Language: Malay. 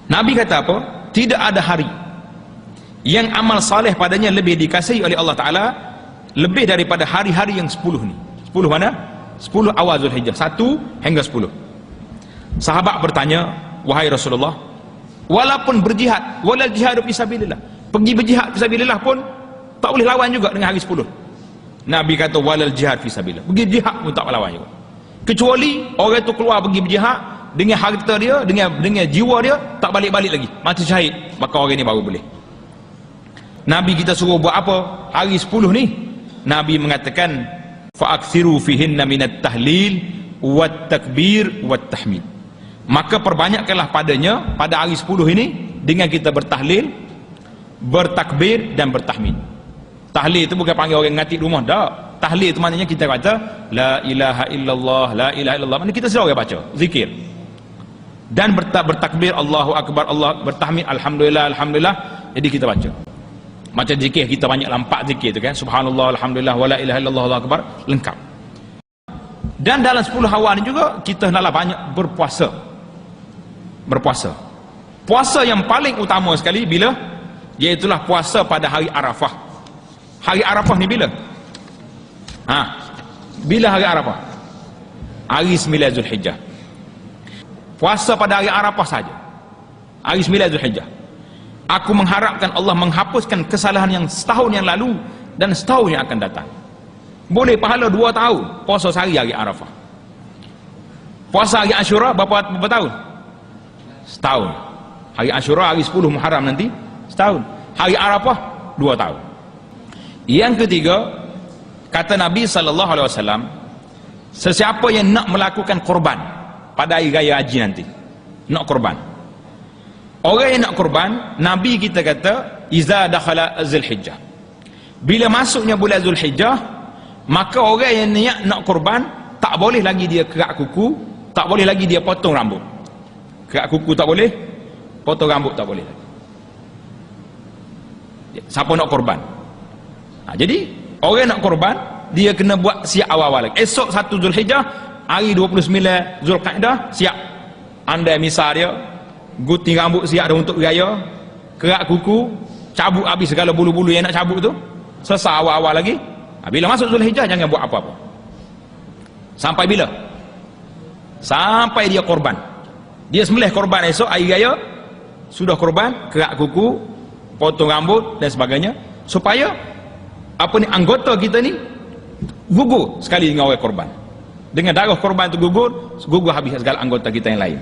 Nabi kata apa? Tidak ada hari yang amal saleh padanya lebih dikasihi oleh Allah Ta'ala lebih daripada hari-hari yang 10 ni. 10 mana? 10 awal Zulhijjah, 1 hingga 10. Sahabat bertanya, wahai Rasulullah, walaupun berjihad, walal jihadu fisabilillah, pergi berjihad fisabilillah pun tak boleh lawan juga dengan hari 10. Nabi kata walal jihad fisabilillah, pergi jihad pun tak boleh lawan juga, kecuali orang itu keluar pergi berjihad dengan harta dia, dengan jiwa dia, tak balik-balik lagi, mati syahid, maka orang ini baru boleh. Nabi kita suruh buat apa hari 10 ni? Nabi mengatakan fa'aksiru fihinna minat tahlil wat takbir wat tahmid, maka perbanyakkanlah padanya pada hari 10 ini dengan kita bertahlil, bertakbir dan bertahmid. Tahlil itu bukan panggil orang ngatik rumah, tak. Tahlil itu maknanya kita kata la ilaha illallah, la ilaha illallah, maknanya kita sedang baca zikir. Dan bertakbir Allahu akbar, Allah, bertahmid alhamdulillah, alhamdulillah. Jadi kita baca macam zikir kita banyak, 4 zikir tu kan, subhanallah, alhamdulillah, wala ilaha illallah, Allahu akbar, lengkap. Dan dalam 10 awal ni juga kita hendaklah banyak berpuasa. Puasa yang paling utama sekali bila? Iaitulah puasa pada hari Arafah. Hari Arafah ni bila? Bila hari Arafah? Hari 9 Zulhijjah. Puasa pada hari Arafah saja, hari 9 Zulhijjah. Aku mengharapkan Allah menghapuskan kesalahan yang setahun yang lalu dan setahun yang akan datang. Boleh pahala 2 tahun puasa sehari hari Arafah. Puasa hari Ashura berapa tahun? Setahun. Hari Ashura hari 10 Muharram nanti setahun. Hari Arafah 2 tahun. Yang ketiga, kata Nabi SAW, sesiapa yang nak melakukan korban pada hari raya haji nanti, nak korban, orang yang nak korban, Nabi kita kata iza dakhala Zulhijjah, bila masuknya bulan Zulhijjah, maka orang yang niat nak korban tak boleh lagi dia kerak kuku, tak boleh lagi dia potong rambut. Kerak kuku tak boleh, potong rambut tak boleh lagi. Siapa nak korban? Jadi orang nak korban, dia kena buat siap awal-awal lagi. Esok 1 Zulhijjah, hari 29 Zulqa'dah, siap andai misal dia gunting rambut, siap dah untuk raya, kerak kuku, cabut habis segala bulu-bulu yang nak cabut tu, selesai awal-awal lagi. Bila masuk Zulhijjah jangan buat apa-apa. Sampai bila? Sampai dia korban. Dia sembelih korban esok hari raya, sudah korban, kerak kuku, potong rambut dan sebagainya, supaya anggota kita ni gugur sekali dengan orang korban. Dengan darah korban tu gugur habis segala anggota kita yang lain.